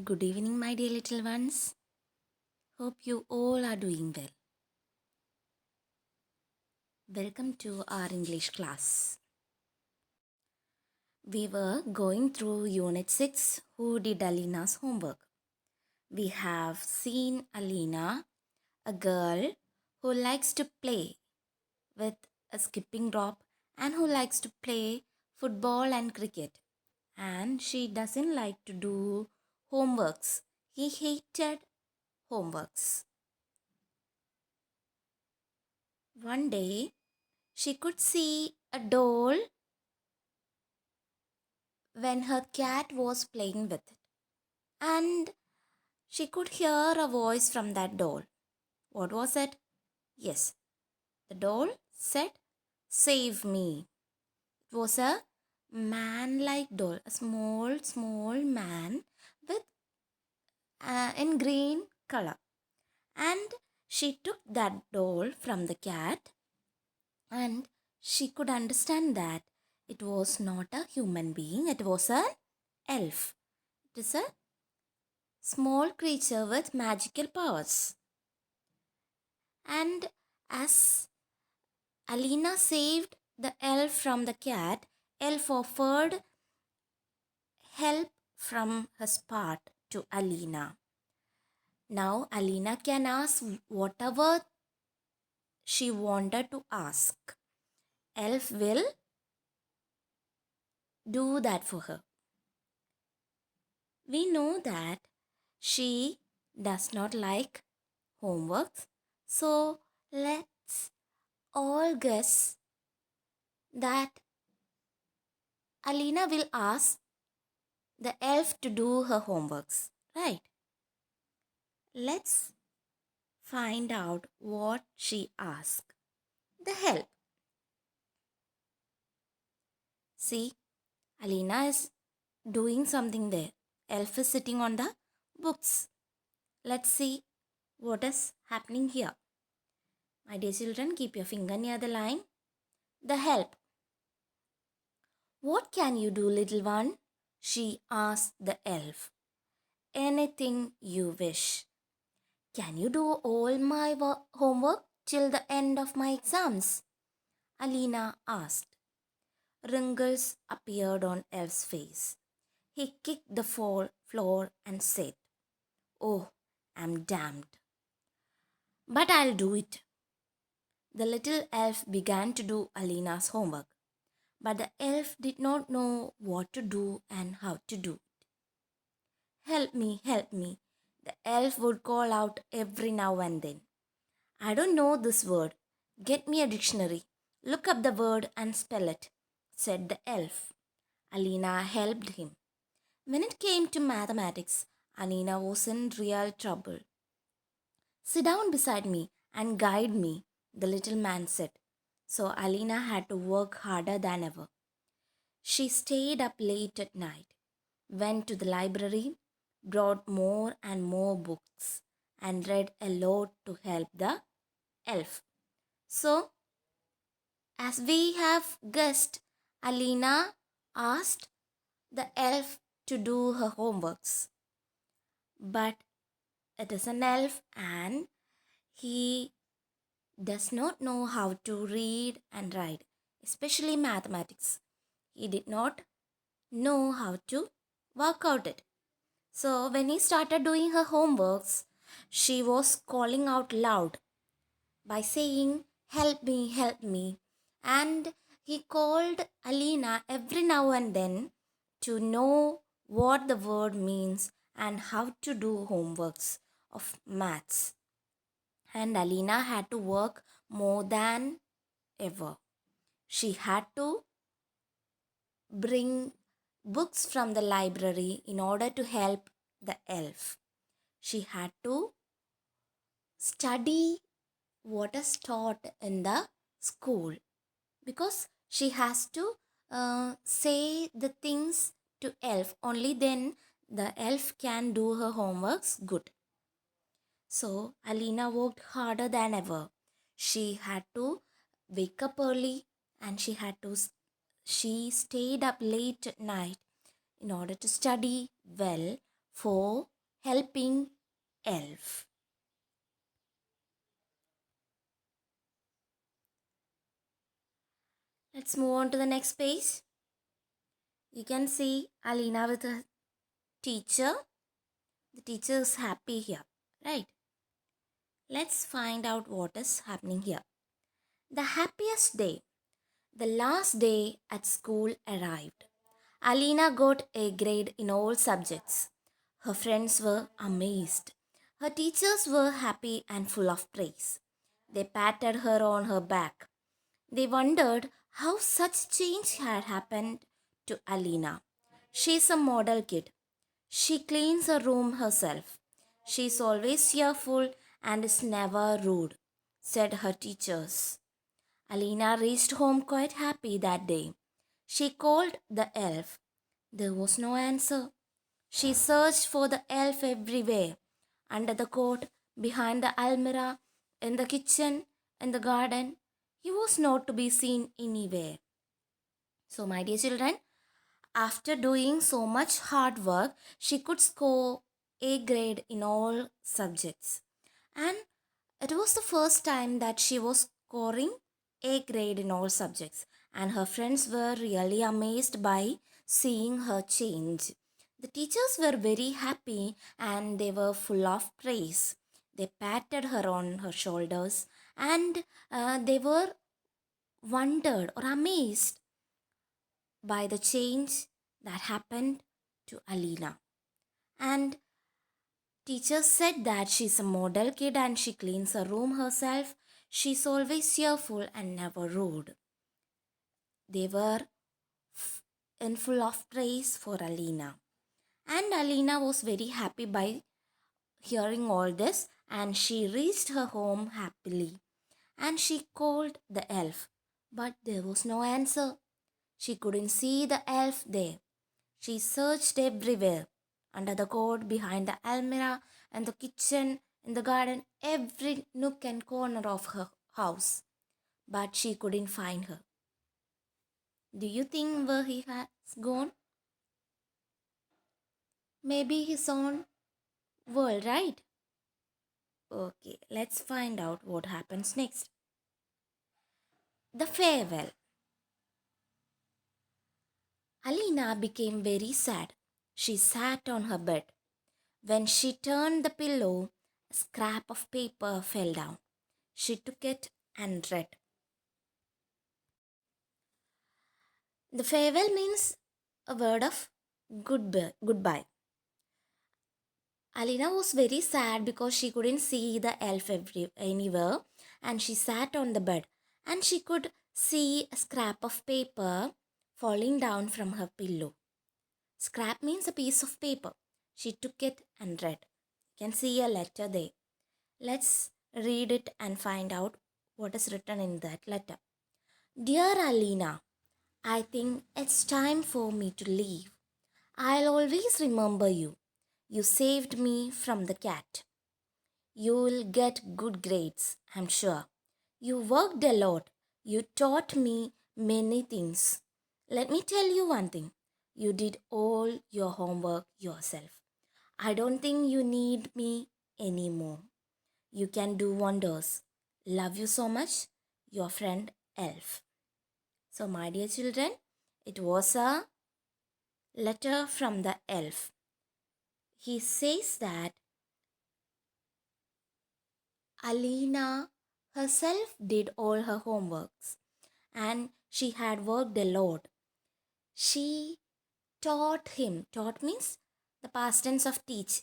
good evening, my dear little ones. Hope you all are doing well. Welcome to our English class. We were going through Unit 6, Who Did Alina's Homework? We have seen Alina, a girl who likes to play with a skipping rope and who likes to play football and cricket. And she doesn't like to do homeworks. He hated homeworks. One day, she could see a doll when her cat was playing with it, and she could hear a voice from that doll. What was it? Yes, the doll said, "Save me." It was a man like doll, a small man with in green color. And she took that doll from the cat, and she could understand that it was not a human being, it was an elf. It is a small creature with magical powers. And as Alina saved the elf from the cat, elf offered help from his part to Alina. Now Alina can ask whatever she wanted to ask. Elf will do that for her. We know that she does not like homework, so let's all guess that Alina will ask the elf to do her homeworks, right? Let's find out what she asked. The help. See, Alina is doing something there. Elf is sitting on the books. Let's see what is happening here. My dear children, keep your finger near the line. The help. What can you do, little one? She asked the elf. Anything you wish. Can you do all my homework till the end of my exams? Alina asked. Wrinkles appeared on Elf's face. He kicked the floor and said, "Oh, I'm damned. But I'll do it." The little elf began to do Alina's homework, but the elf did not know what to do and how to do it. "Help me, help me," the elf would call out every now and then. "I don't know this word. Get me a dictionary. Look up the word and spell it," said the elf. Alina helped him. When it came to mathematics, Alina was in real trouble. "Sit down beside me and guide me," the little man said. So Alina had to work harder than ever. She stayed up late at night, went to the library, brought more and more books, and read a lot to help the elf. So, as we have guessed, Alina asked the elf to do her homeworks. But it is an elf and he does not know how to read and write, especially mathematics. He did not know how to work out it. So when he started doing her homeworks, she was calling out loud by saying, "Help me, help me." And he called Alina every now and then to know what the word means and how to do homeworks of maths. And Alina had to work more than ever. She had to bring books from the library in order to help the elf. She had to study what is taught in the school because she has to say the things to elf. Only then the elf can do her homeworks good. So Alina worked harder than ever. She had to wake up early and she stayed up late at night in order to study well for helping elf. Let's move on to the next page. You can see Alina with a teacher. The teacher is happy here, right? Let's find out what is happening here. The happiest day, the last day at school arrived. Alina got a grade in all subjects. Her friends were amazed. Her teachers were happy and full of praise. They patted her on her back. They wondered how such change had happened to Alina. She's a model kid. She cleans her room herself. She's always cheerful and is never rude, said her teachers. Alina reached home quite happy that day. She called the elf. There was no answer. She searched for the elf everywhere, under the coat, behind the almirah, in the kitchen, in the garden. He was not to be seen anywhere. So, my dear children, after doing so much hard work, she could score A grade in all subjects. And it was the first time that she was scoring A grade in all subjects. And her friends were really amazed by seeing her change. The teachers were very happy and they were full of praise. They patted her on her shoulders and they were wondered or amazed by the change that happened to Alina. And teachers said that she's a model kid and she cleans her room herself. She's always cheerful and never rude. They were in full of praise for Alina. And Alina was very happy by hearing all this and she reached her home happily. And she called the elf, but there was no answer. She couldn't see the elf there. She searched everywhere, under the coat, behind the almirah, in the kitchen, in the garden, every nook and corner of her house. But she couldn't find her. Do you think where he has gone? Maybe his own world, right? Okay, let's find out what happens next. The farewell. Alina became very sad. She sat on her bed. When she turned the pillow, a scrap of paper fell down. She took it and read. The farewell means a word of goodbye. Alina was very sad because she couldn't see the elf anywhere and she sat on the bed and she could see a scrap of paper falling down from her pillow. Scrap means a piece of paper. She took it and read. You can see a letter there. Let's read it and find out what is written in that letter. Dear Alina, I think it's time for me to leave. I'll always remember you. You saved me from the cat. You'll get good grades, I'm sure. You worked a lot. You taught me many things. Let me tell you one thing. You did all your homework yourself. I don't think you need me anymore. You can do wonders. Love you so much. Your friend Elf. So, my dear children, it was a letter from the elf. He says that Alina herself did all her homeworks and she had worked a lot. She taught him, taught means the past tense of teach,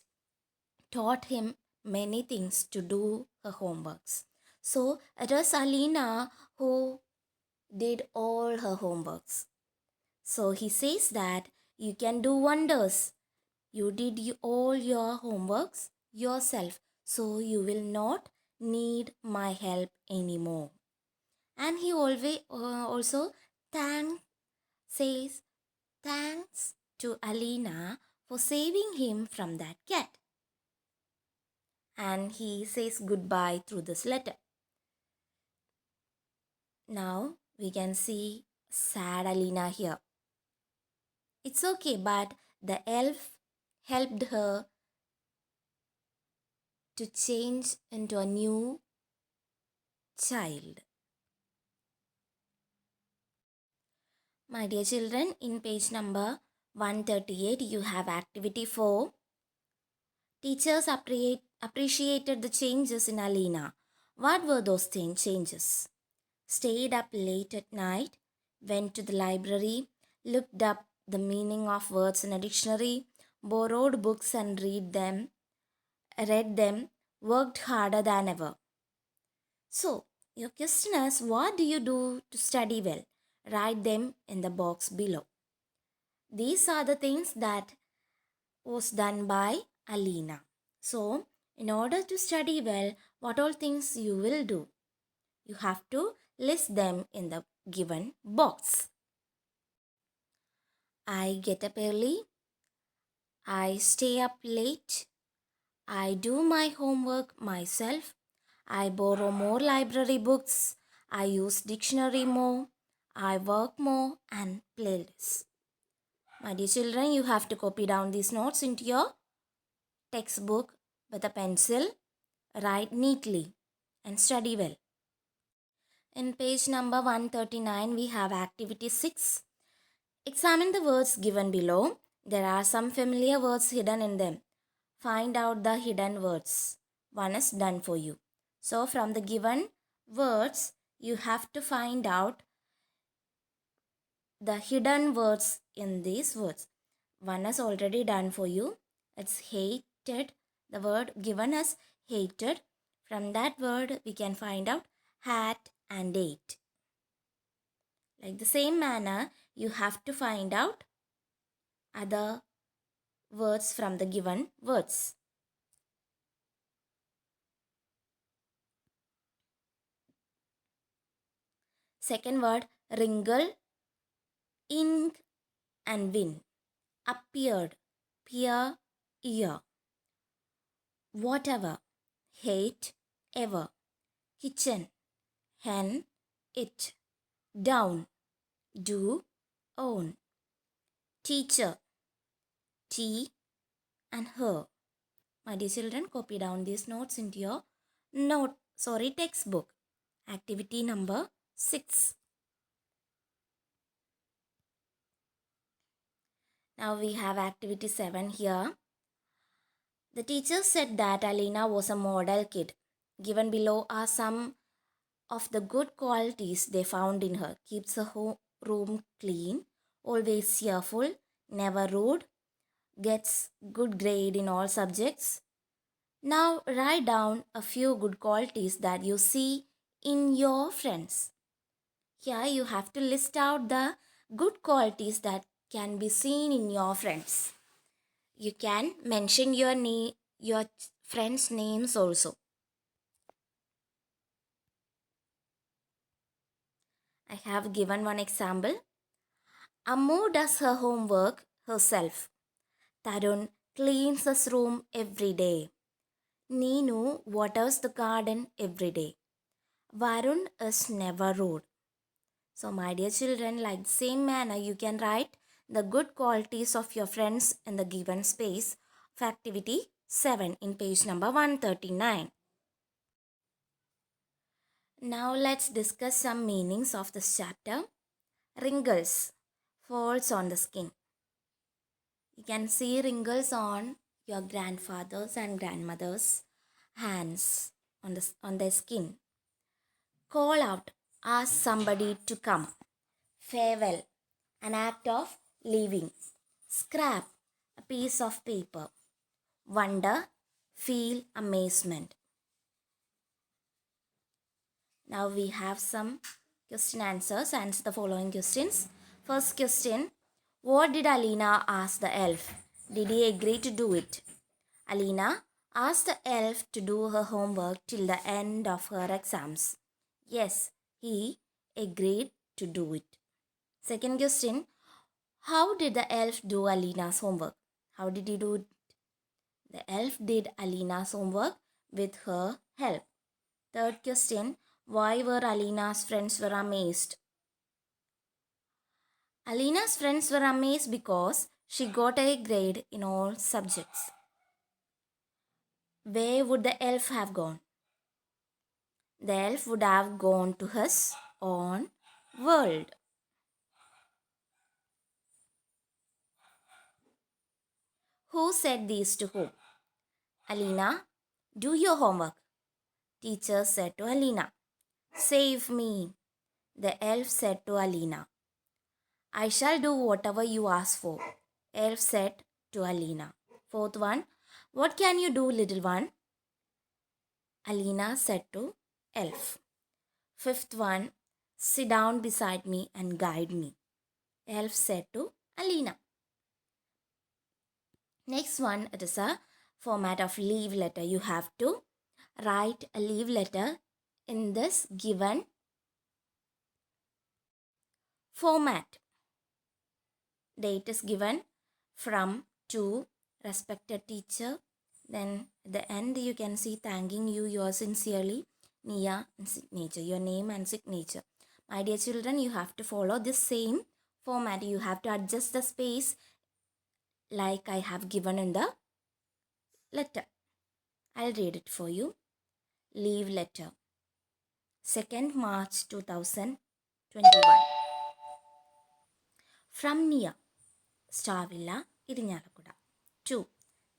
taught him many things to do her homeworks. So it was Alina who did all her homeworks. So he says that you can do wonders. You did all your homeworks yourself, so you will not need my help anymore. And he always also says thanks to Alina for saving him from that cat. And he says goodbye through this letter. Now we can see sad Alina here. It's okay, but the elf helped her to change into a new child. My dear children, in page number 138, you have activity 4. Teachers appreciated the changes in Alina. What were those changes? Stayed up late at night, went to the library, looked up the meaning of words in a dictionary, borrowed books and read them, worked harder than ever. So, your question is, what do you do to study well? Write them in the box below. These are the things that was done by Alina. So, in order to study well, what all things you will do? You have to list them in the given box. I get up early. I stay up late. I do my homework myself. I borrow more library books. I use dictionary more. I work more and play less. My dear children, you have to copy down these notes into your textbook with a pencil. Write neatly and study well. In page number 139, we have activity 6. Examine the words given below. There are some familiar words hidden in them. Find out the hidden words. One is done for you. So from the given words, you have to find out the hidden words in these words. One is already done for you. It's hated. The word given as hated. From that word, we can find out hat and ate. Like the same manner, you have to find out other words from the given words. Second word, wrinkle, ink and win. Appeared, peer, ear. Whatever, hate, ever. Kitchen, hen, it. Down, do, own. Teacher, tea and her. My dear children, copy down these notes into your textbook. Activity number 6. Now we have activity 7 here. The teacher said that Alina was a model kid. Given below are some of the good qualities they found in her. Keeps her room clean, always cheerful, never rude, gets good grade in all subjects. Now write down a few good qualities that you see in your friends. Here you have to list out the good qualities that can be seen in your friends. You can mention your friends' names also. I have given one example. Ammu does her homework herself. Tarun cleans his room every day. Neenu waters the garden every day. Varun is never rude. So, my dear children, like the same manner, you can write the good qualities of your friends in the given space of activity 7 in page number 139. Now, let's discuss some meanings of this chapter. Wrinkles, folds on the skin. You can see wrinkles on your grandfather's and grandmother's hands on their skin. Call out, ask somebody to come. Farewell, an act of leaving. Scrap, a piece of paper. Wonder, feel amazement. Now we have some question answers. Answer the following questions. First question, what did Alina ask the elf? Did he agree to do it? Alina asked the elf to do her homework till the end of her exams. Yes, he agreed to do it. Second question, how did the elf do Alina's homework? How did he do it? The elf did Alina's homework with her help. Third question, why were Alina's friends were amazed? Alina's friends were amazed because she got a grade in all subjects. Where would the elf have gone? The elf would have gone to his own world. Who said these to whom? Alina, do your homework. Teacher said to Alina. Save me, the elf said to Alina. I shall do whatever you ask for, elf said to Alina. Fourth one, what can you do, little one? Alina said to elf. Fifth one, sit down beside me and guide me, elf said to Alina. Next one, it is a format of leave letter. You have to write a leave letter in this given format. Date is given, from, to, respected teacher. Then at the end you can see thanking you, yours sincerely, Nia, and signature, your name and signature. My dear children, you have to follow this same format. You have to adjust the space like I have given in the letter. I'll read it for you. Leave letter. 2nd March 2021. From Nia, Star Villa, Irinjalakuda. 2.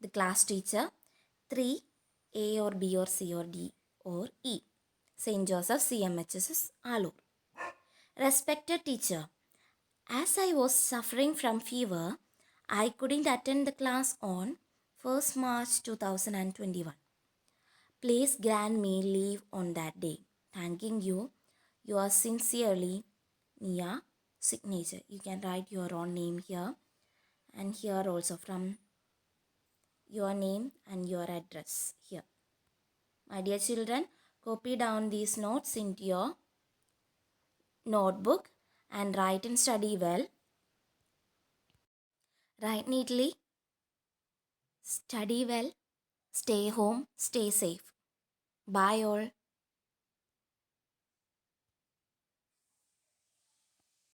The class teacher. 3. A or B or C or D or E. St. Joseph CMHS Alur. Respected teacher, as I was suffering from fever, I couldn't attend the class on 1st March 2021. Please grant me leave on that day. Thanking you. Yours sincerely, Nia. Signature. You can write your own name here and here also, from your name and your address here. My dear children, copy down these notes into your notebook and write and study well. Write neatly, study well, stay home, stay safe. Bye all.